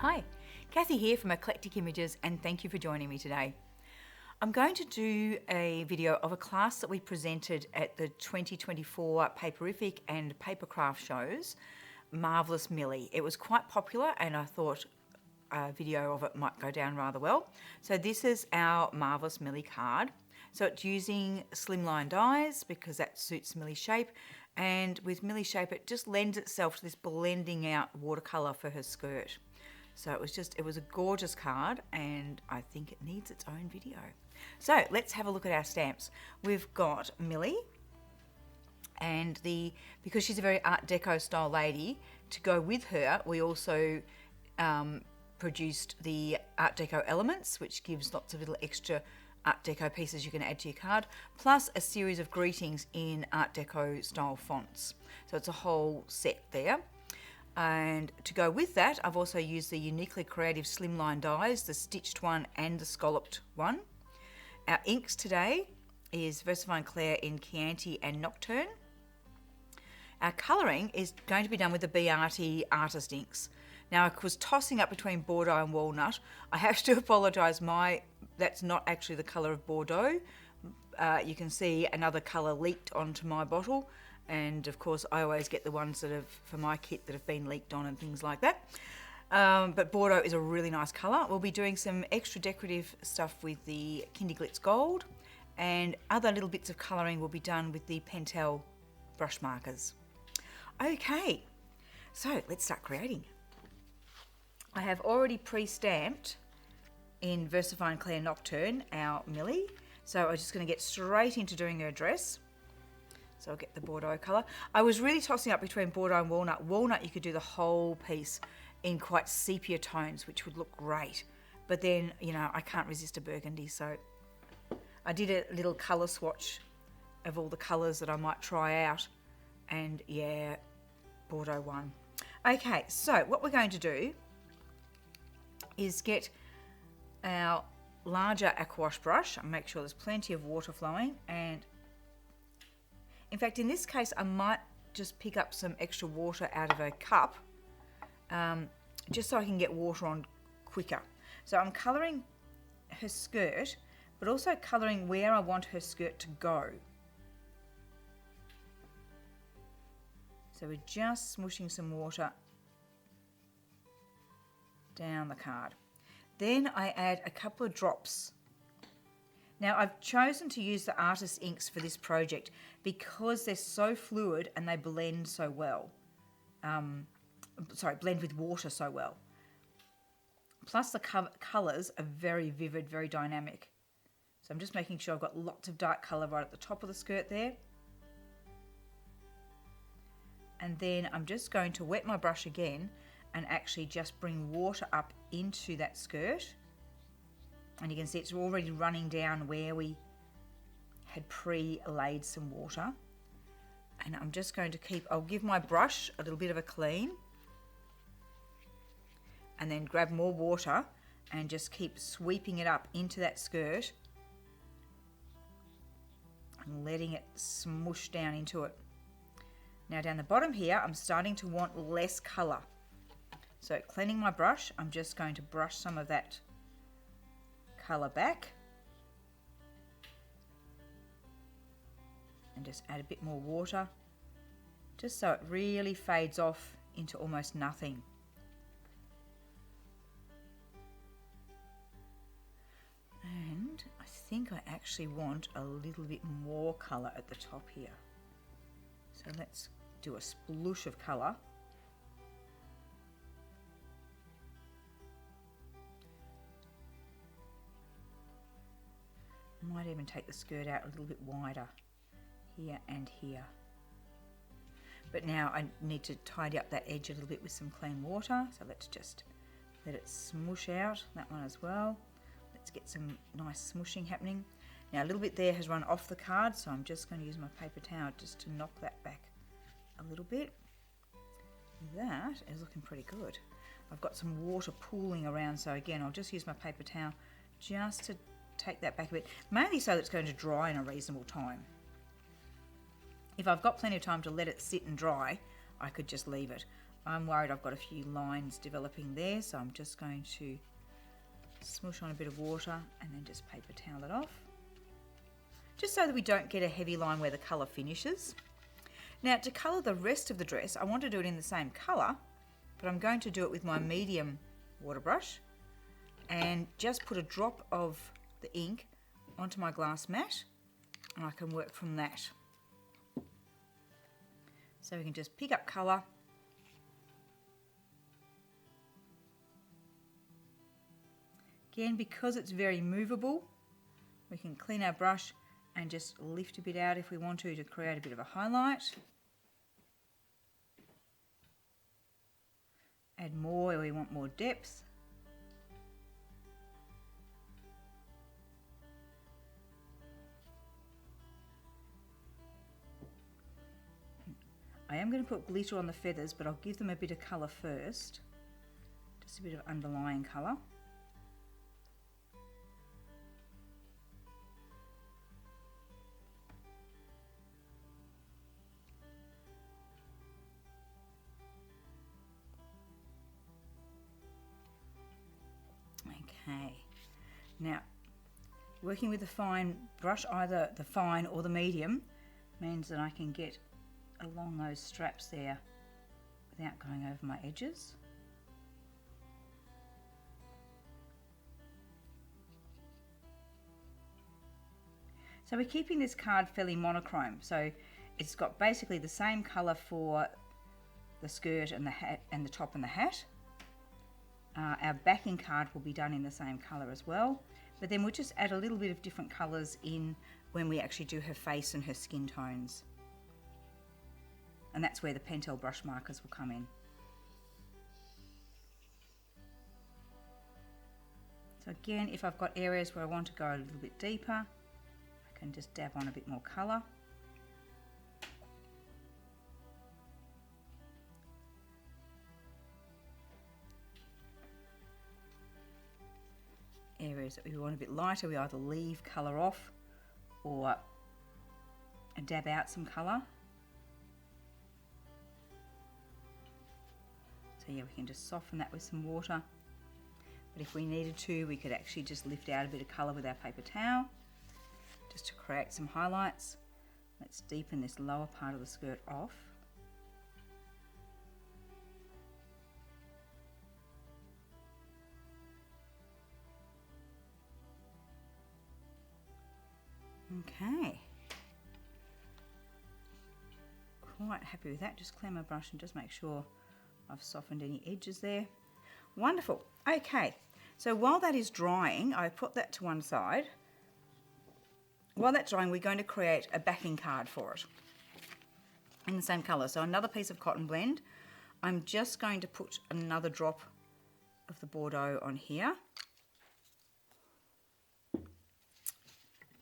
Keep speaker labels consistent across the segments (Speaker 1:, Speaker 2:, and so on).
Speaker 1: Hi, Kathy here from Eclectic Images, and thank you for joining me today. I'm going to do a video of a class that we presented at the 2024 Paperific and Papercraft shows, Marvellous Millie. It was quite popular and I thought a video of it might go down rather well. So this is our Marvellous Millie card. So it's using Slimline dies because that suits Millie's shape, and with Millie's shape it just lends itself to this blending out watercolour for her skirt. So it was a gorgeous card, and I think it needs its own video. So let's have a look at our stamps. We've got Millie, and because she's a very Art Deco style lady, to go with her, we also produced the Art Deco elements, which gives lots of little extra Art Deco pieces you can add to your card, plus a series of greetings in Art Deco style fonts. So it's a whole set there. And to go with that, I've also used the uniquely creative Slimline dies, the stitched one and the scalloped one. Our inks today is Versafine, Clair in Chianti and Nocturne. Our colouring is going to be done with the BeeArty artist inks. Now, I was tossing up between Bordeaux and Walnut. I have to apologise, that's not actually the colour of Bordeaux. You can see another colour leaked onto my bottle. And of course, I always get the ones that have, for my kit, that have been leaked on and things like that. But Bordeaux is a really nice colour. We'll be doing some extra decorative stuff with the Kindy Glitz Gold, and other little bits of colouring will be done with the Pentel brush markers. Okay, so let's start creating. I have already pre-stamped in Versafine Clair Nocturne our Millie, so I'm just going to get straight into doing her dress. So I'll get the Bordeaux colour. I was really tossing up between Bordeaux and Walnut. Walnut, you could do the whole piece in quite sepia tones, which would look great. But then, you know, I can't resist a burgundy, so I did a little colour swatch of all the colours that I might try out. And yeah, Bordeaux won. Okay, so what we're going to do is get our larger Aquash brush and make sure there's plenty of water flowing. And in fact, in this case, I might just pick up some extra water out of a cup, just so I can get water on quicker. So I'm colouring her skirt, but also colouring where I want her skirt to go. So we're just smooshing some water down the card. Then I add a couple of drops. Now, I've chosen to use the artist inks for this project because they're so fluid and they blend so well. Blend with water so well. Plus the colours are very vivid, very dynamic. So I'm just making sure I've got lots of dark colour right at the top of the skirt there. And then I'm just going to wet my brush again and actually just bring water up into that skirt. And you can see it's already running down where we had pre-laid some water. And I'm just going to I'll give my brush a little bit of a clean. And then grab more water and just keep sweeping it up into that skirt. And letting it smoosh down into it. Now down the bottom here, I'm starting to want less colour. So cleaning my brush, I'm just going to brush some of that colour back and just add a bit more water, just so it really fades off into almost nothing. And I think I actually want a little bit more colour at the top here. So let's do a sploosh of colour. Might even take the skirt out a little bit wider here and here. But now I need to tidy up that edge a little bit with some clean water. So let's just let it smoosh out, that one as well. Let's get some nice smooshing happening. Now a little bit there has run off the card, so I'm just going to use my paper towel just to knock that back a little bit. That is looking pretty good. I've got some water pooling around, so again I'll just use my paper towel just to take that back a bit, mainly so that it's going to dry in a reasonable time. If I've got plenty of time to let it sit and dry, I could just leave it. I'm worried I've got a few lines developing there, so I'm just going to smoosh on a bit of water and then just paper towel it off. Just so that we don't get a heavy line where the colour finishes. Now to colour the rest of the dress, I want to do it in the same colour, but I'm going to do it with my medium water brush and just put a drop of the ink onto my glass mat, and I can work from that. So we can just pick up colour. Again, because it's very movable, we can clean our brush and just lift a bit out if we want to create a bit of a highlight. Add more where we want more depth. I am going to put glitter on the feathers, but I'll give them a bit of colour first. Just a bit of underlying colour. Okay, now working with a fine brush, either the fine or the medium, means that I can get along those straps there without going over my edges. So we're keeping this card fairly monochrome, so it's got basically the same colour for the skirt and the hat and the top and the hat. Our backing card will be done in the same colour as well, but then we'll just add a little bit of different colours in when we actually do her face and her skin tones. And that's where the Pentel brush markers will come in. So again, if I've got areas where I want to go a little bit deeper, I can just dab on a bit more colour. Areas that we want a bit lighter, we either leave colour off or dab out some colour. So yeah, we can just soften that with some water. But if we needed to, we could actually just lift out a bit of colour with our paper towel, just to create some highlights. Let's deepen this lower part of the skirt off. Okay, quite happy with that. Just clear my brush and just make sure I've softened any edges there. Wonderful. Okay, so while that is drying, I put that to one side. While that's drying, we're going to create a backing card for it in the same colour. So another piece of Cottonblend. I'm just going to put another drop of the Bordeaux on here.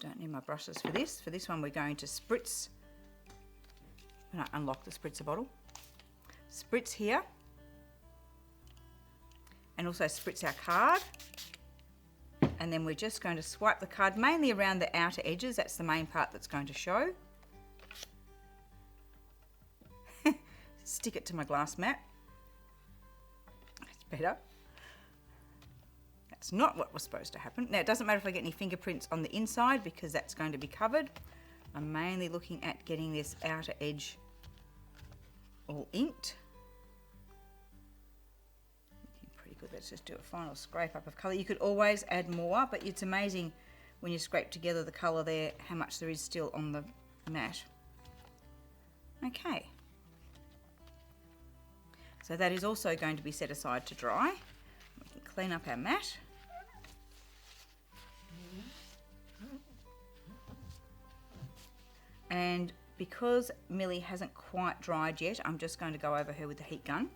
Speaker 1: Don't need my brushes for this. For this one, we're going to spritz. When I unlock the spritzer bottle, spritz here, and also spritz our card. And then we're just going to swipe the card mainly around the outer edges. That's the main part that's going to show. Stick it to my glass mat. That's better. That's not what was supposed to happen. Now, it doesn't matter if I get any fingerprints on the inside because that's going to be covered. I'm mainly looking at getting this outer edge all inked. Looking pretty good. Let's just do a final scrape up of colour. You could always add more, but it's amazing when you scrape together the colour there, how much there is still on the mat. Okay. So that is also going to be set aside to dry. We can clean up our mat. And because Millie hasn't quite dried yet, I'm just going to go over her with the heat gun.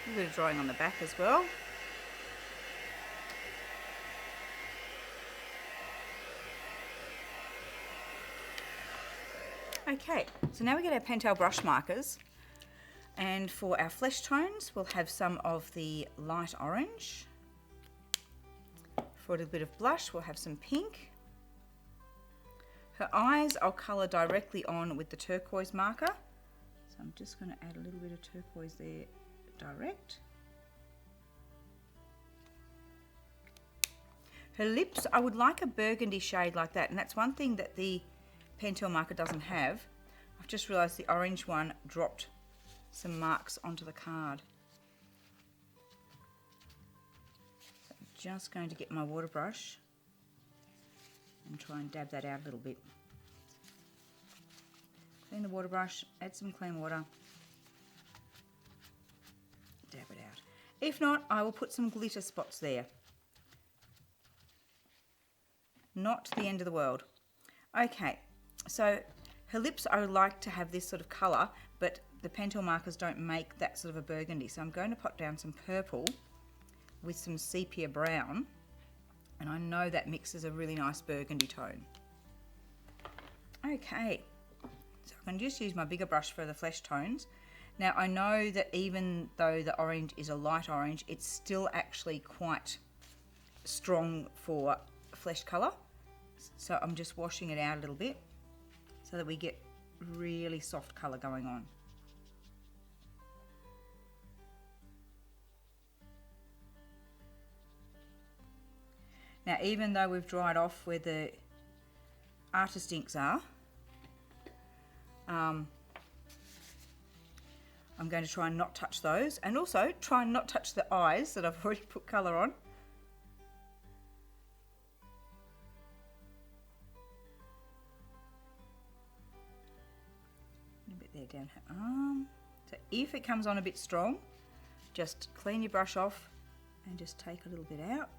Speaker 1: A bit of drying on the back as well. Okay, so now we get our Pentel brush markers, and for our flesh tones we'll have some of the light orange. For a little bit of blush we'll have some pink. Her eyes I'll colour directly on with the turquoise marker, so I'm just going to add a little bit of turquoise there direct. Her lips, I would like a burgundy shade like that, and that's one thing that the Pentel marker doesn't have. I've just realised the orange one dropped some marks onto the card. So I'm just going to get my water brush and try and dab that out a little bit. Clean the water brush, add some clean water, dab it out. If not, I will put some glitter spots there. Not the end of the world. Okay, so her lips I would like to have this sort of colour, but the Pentel markers don't make that sort of a burgundy. So I'm going to put down some purple with some sepia brown, and I know that mixes a really nice burgundy tone. Okay, so I can just use my bigger brush for the flesh tones. Now I know that even though the orange is a light orange, it's still actually quite strong for flesh colour. So I'm just washing it out a little bit so that we get really soft colour going on. Now even though we've dried off where the artist inks are, I'm going to try and not touch those, and also try and not touch the eyes that I've already put colour on. Down her arm. So if it comes on a bit strong, just clean your brush off and just take a little bit out.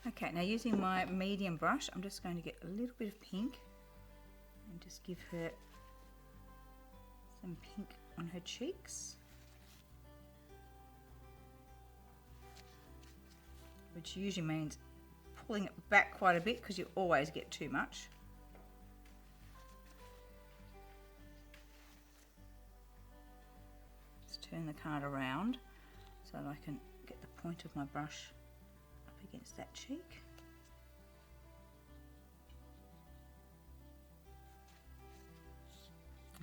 Speaker 1: Okay, now using my medium brush, I'm just going to get a little bit of pink and just give her some pink on her cheeks, which usually means pulling it back quite a bit because you always get too much. Let's turn the card around so that I can get the point of my brush against that cheek.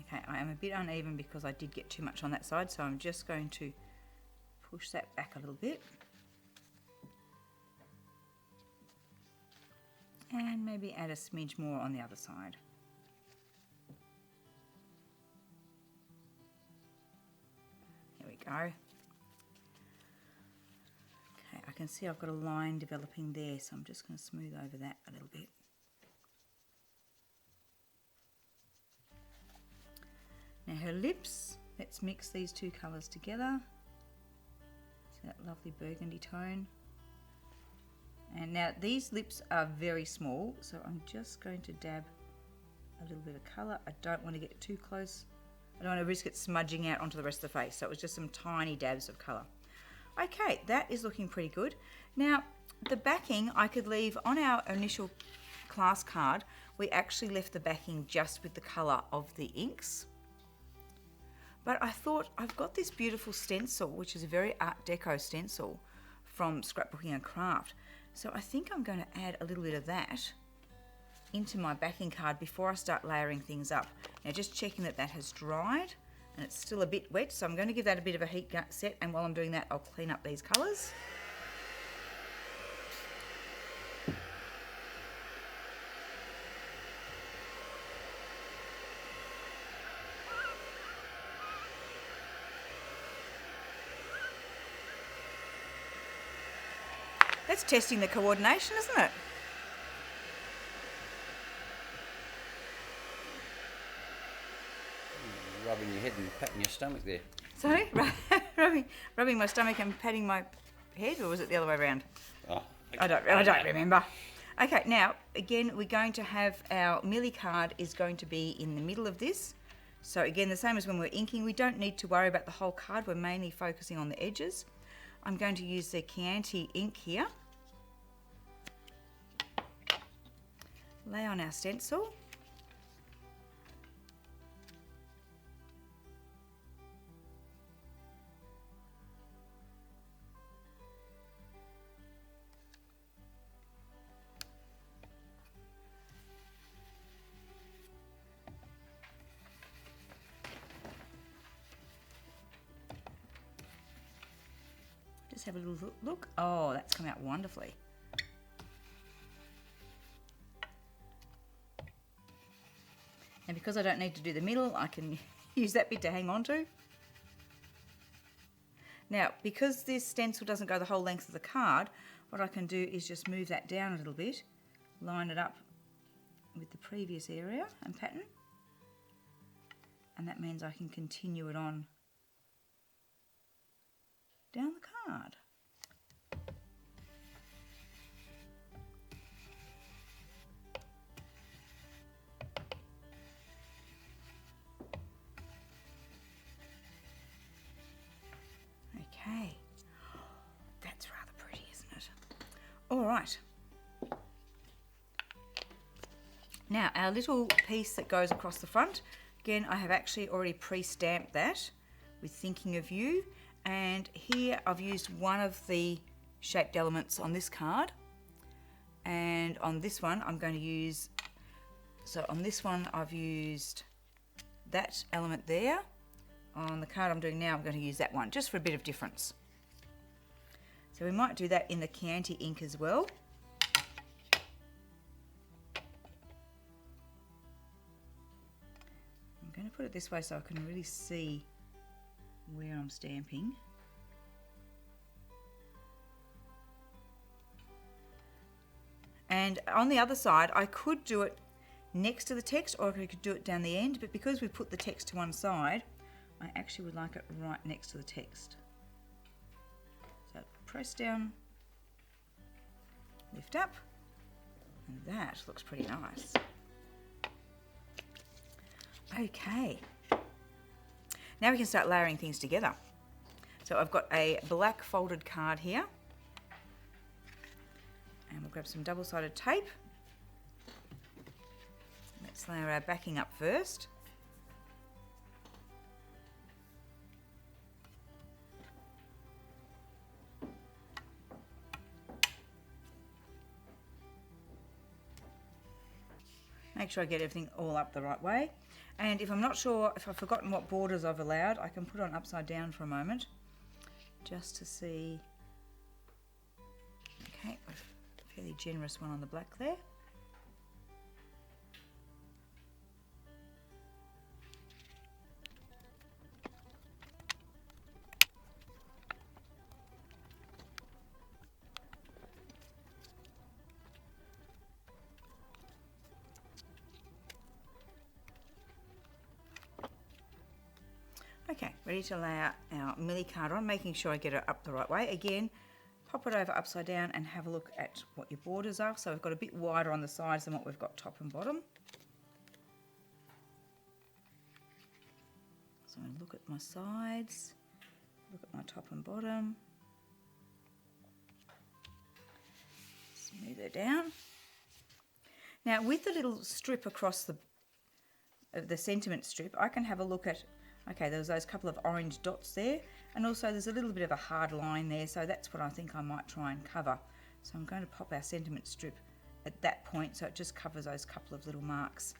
Speaker 1: Okay, I am a bit uneven because I did get too much on that side, so I'm just going to push that back a little bit. And maybe add a smidge more on the other side. There we go. I can see I've got a line developing there, so I'm just going to smooth over that a little bit. Now her lips, let's mix these two colours together. See that lovely burgundy tone. And now these lips are very small, so I'm just going to dab a little bit of colour. I don't want to get too close. I don't want to risk it smudging out onto the rest of the face, so it was just some tiny dabs of colour. Okay, that is looking pretty good. Now, the backing I could leave on our initial class card. We actually left the backing just with the colour of the inks. But I thought I've got this beautiful stencil, which is a very Art Deco stencil from Scrapbooking''Craft. So I think I'm going to add a little bit of that into my backing card before I start layering things up. Now just checking that that has dried. And it's still a bit wet, so I'm going to give that a bit of a heat set, and while I'm doing that I'll clean up these colours. That's testing the coordination, isn't it?
Speaker 2: Rubbing your head and patting your stomach there.
Speaker 1: Sorry? rubbing my stomach and patting my head, or was it the other way around?
Speaker 2: Oh,
Speaker 1: I don't remember. Okay, now again we're going to have our Millie card is going to be in the middle of this. So again, the same as when we're inking, we don't need to worry about the whole card. We're mainly focusing on the edges. I'm going to use the Chianti ink here. Lay on our stencil. Just have a little look. Oh, that's come out wonderfully. And because I don't need to do the middle, I can use that bit to hang on to. Now, because this stencil doesn't go the whole length of the card, what I can do is just move that down a little bit, line it up with the previous area and pattern. And that means I can continue it on down the card. Okay, that's rather pretty, isn't it? All right. Now our little piece that goes across the front, again I have actually already pre-stamped that with Thinking of You. And here I've used one of the shaped elements on this card, and on this one I'm going to use, so on this one I've used that element there. On the card I'm doing now I'm going to use that one, just for a bit of difference. So we might do that in the Chianti ink as well. I'm going to put it this way so I can really see where I'm stamping. And on the other side I could do it next to the text, or I could do it down the end, but because we put the text to one side, I actually would like it right next to the text. So press down, lift up, and that looks pretty nice. Okay. Now we can start layering things together. So I've got a black folded card here. And we'll grab some double-sided tape. Let's layer our backing up first. Make sure I get everything all up the right way. And if I'm not sure, if I've forgotten what borders I've allowed, I can put it on upside down for a moment, just to see. Okay, a fairly generous one on the black there. Okay, ready to lay out our Millie card on, making sure I get it up the right way. Again, pop it over upside down and have a look at what your borders are. So we've got a bit wider on the sides than what we've got top and bottom. So I'm going to look at my sides, look at my top and bottom. Smooth it down. Now with the little strip across the sentiment strip, I can have a look at, okay, there's those couple of orange dots there, and also there's a little bit of a hard line there, so that's what I think I might try and cover. So I'm going to pop our sentiment strip at that point so it just covers those couple of little marks.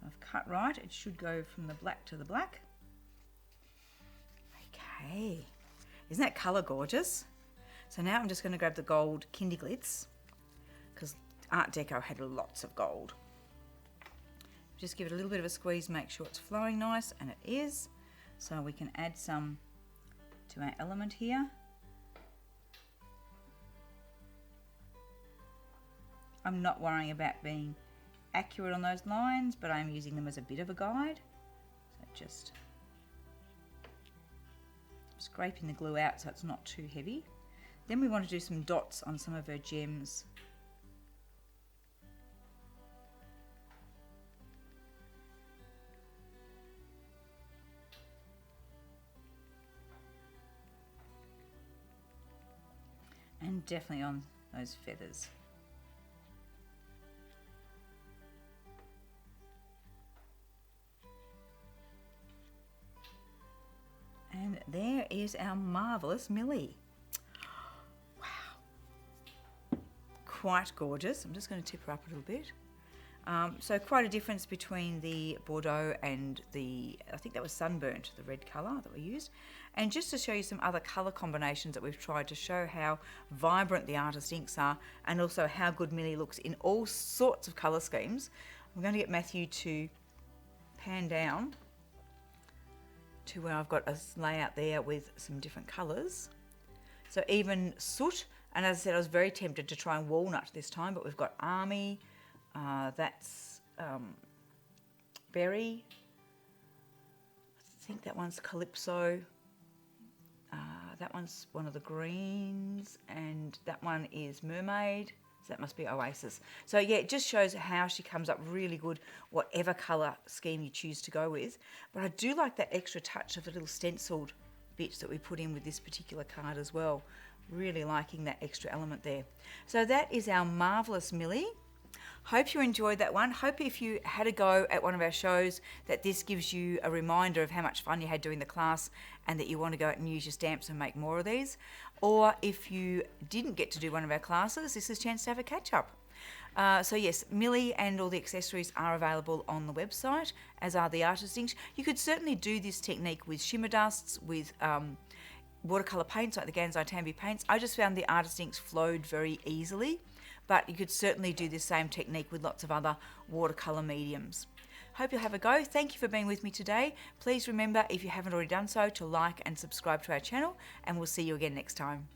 Speaker 1: I've cut right, it should go from the black to the black. Okay, isn't that colour gorgeous? So now I'm just going to grab the gold Kindy Glitz, because Art Deco had lots of gold. Just give it a little bit of a squeeze, make sure it's flowing nice, and it is. So we can add some to our element here. I'm not worrying about being accurate on those lines, but I'm using them as a bit of a guide. So just scraping the glue out so it's not too heavy. Then we want to do some dots on some of her gems. And definitely on those feathers. And there is our marvellous Millie. Wow. Quite gorgeous. I'm just going to tip her up a little bit. So quite a difference between the Bordeaux and the, I think that was Sunburnt, the red colour that we used. And just to show you some other colour combinations that we've tried to show how vibrant the artist inks are and also how good Millie looks in all sorts of colour schemes. I'm going to get Matthew to pan down to where I've got a layout there with some different colours. So even soot, and as I said, I was very tempted to try and walnut this time, but we've got army, that's berry, I think that one's calypso, that one's one of the greens, and that one is mermaid. So that must be Oasis. So yeah, it just shows how she comes up really good, whatever colour scheme you choose to go with. But I do like that extra touch of the little stenciled bits that we put in with this particular card as well. Really liking that extra element there. So that is our marvellous Millie. Hope you enjoyed that one. Hope if you had a go at one of our shows that this gives you a reminder of how much fun you had doing the class and that you want to go out and use your stamps and make more of these. Or if you didn't get to do one of our classes, this is a chance to have a catch-up. So yes, Millie and all the accessories are available on the website, as are the artist inks. You could certainly do this technique with shimmer dusts, with watercolour paints like the Gansai Tambi paints. I just found the artist inks flowed very easily, but you could certainly do this same technique with lots of other watercolour mediums. Hope you'll have a go. Thank you for being with me today. Please remember, if you haven't already done so, to like and subscribe to our channel, and we'll see you again next time.